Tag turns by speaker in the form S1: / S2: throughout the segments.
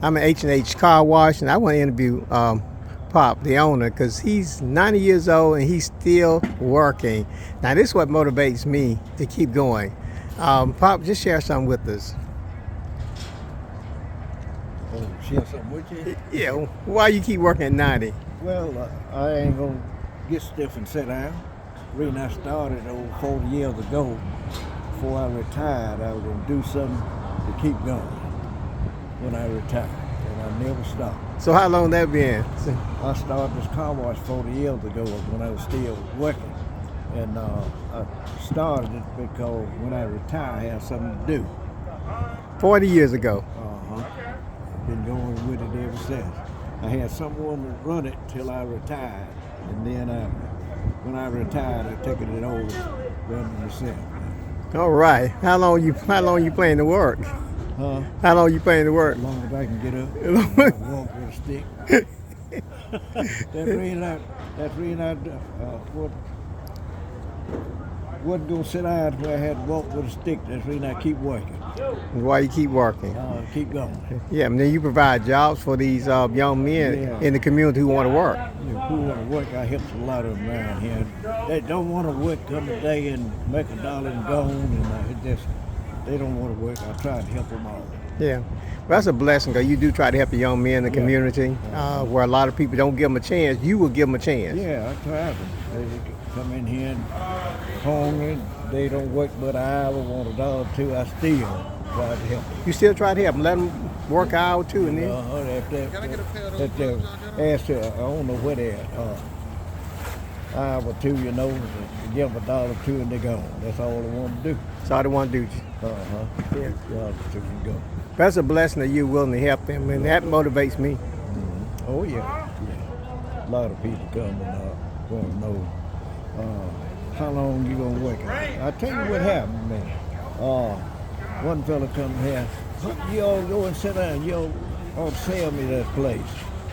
S1: I'm at H&H Car Wash, and I want to interview Pop, the owner, because he's 90 years old and he's still working. Now, this is what motivates me to keep going. Pop, just share something with us.
S2: Oh, share something with you?
S1: Yeah, why you keep working at 90?
S2: Well, I ain't gonna get stiff and sit down. The reason I started over 40 years ago, before I retired, I was gonna do something to keep going when I retired, and I never stopped.
S1: So how long that been?
S2: I started this car wash 40 years ago when I was still working, and I started it because when I retired, I had something to do.
S1: 40 years ago.
S2: Been going with it ever since. I had someone to run it till I retired, and then when I retired, I took it over running myself.
S1: All right. How long you planning to work?
S2: Huh?
S1: How long you planning to work?
S2: As long as I can get up, I walk with a stick. That's the reason I wasn't gonna sit down where I had to walk with a stick. That's the reason I keep working.
S1: Why you keep working?
S2: Keep going.
S1: Yeah, and then you provide jobs for these young men in the community who want to work.
S2: Who want to work, I help a lot of them around here. They don't want to work, come a day and make $1 and go on, and they don't want to work. I try to help them all.
S1: Yeah, well, that's a blessing because you do try to help the young men in the community where a lot of people don't give them a chance. You will give them a chance.
S2: Yeah, I try to. They come in here and hungry. They don't work but an hour, want $1 too. I still try to help them.
S1: You still try to help them, let them work an hour too, and then
S2: If they ask, I don't know where they're at. Hour or two, give them $1 too, and they go. That's all they want to do.
S1: that's all they want to do.
S2: Yeah. $1 too and go.
S1: That's a blessing that you're willing to help them, and that motivates me.
S2: Oh yeah. A lot of people come and want to know how long you gonna work. I'll tell you what happened, man. One fella come here. You all go and sit down. You all sell me that place.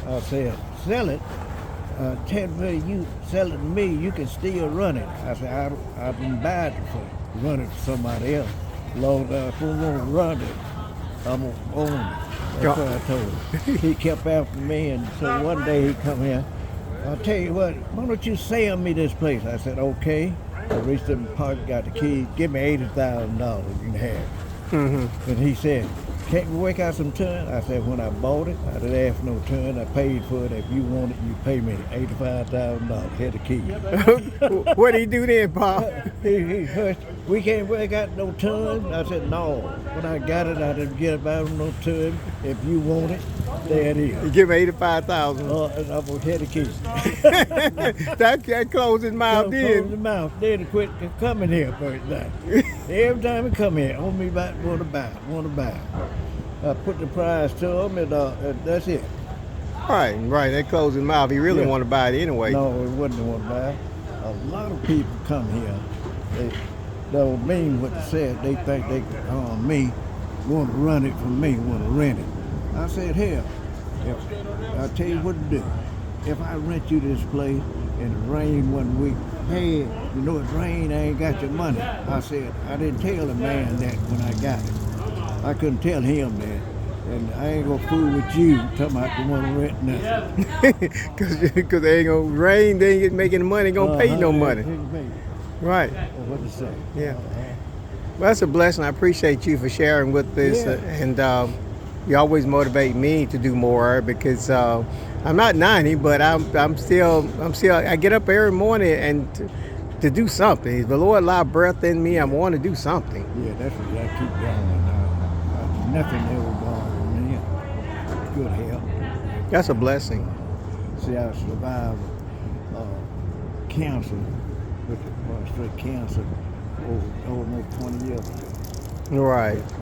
S2: I said, sell it. Tell me you sell it to me. You can still run it. I said, I didn't buy it for run it for somebody else. Lord, if we want to run it, I'm gonna own it. That's what I told him. He kept after me, and so one day he come here. I'll tell you what, why don't you sell me this place? I said, okay. I reached in the pocket, got the keys, give me $80,000 you can have. And he said, can't we work out some turn? I said, when I bought it, I didn't ask for no turn. I paid for it. If you want it, you pay me $85,000. Here's the key.
S1: What did he do then, Pop?
S2: He hushed. We can't work out no turn. I said, no. When I got it, I didn't get about no turn. If you want it, there it is.
S1: You give me $85,000.
S2: And I'm gonna hit the key.
S1: that closed his mouth then.
S2: Close the mouth. Then quit coming here first time. Every time he come here, on me about want to buy. I put the price to him, and that's it.
S1: Right. That closed his mouth. He really want to buy it anyway.
S2: No, he wouldn't want to buy it. A lot of people come here. They don't mean what they said. They think they can harm me, want to run it from me, want to rent it. I said, hell, I'll tell you what to do. If I rent you this place and it rained one week, hey, you know it rained, I ain't got your money. I said, I didn't tell the man that when I got it. I couldn't tell him that. And I ain't gonna fool with you talking about you want to rent nothing.
S1: Because they ain't gonna rain, they ain't making money, ain't gonna pay you no money. Right.
S2: What to say?
S1: Yeah. Well, that's a blessing. I appreciate you for sharing with this, and you always motivate me to do more because I'm not 90, but I'm still. I get up every morning and to do something. If the Lord allow breath in me, I want to do something.
S2: Yeah, that's what I keep going. Nothing ever bothers me. Good health.
S1: That's a blessing.
S2: See, I survived cancer, straight cancer, over 20 years ago.
S1: Right.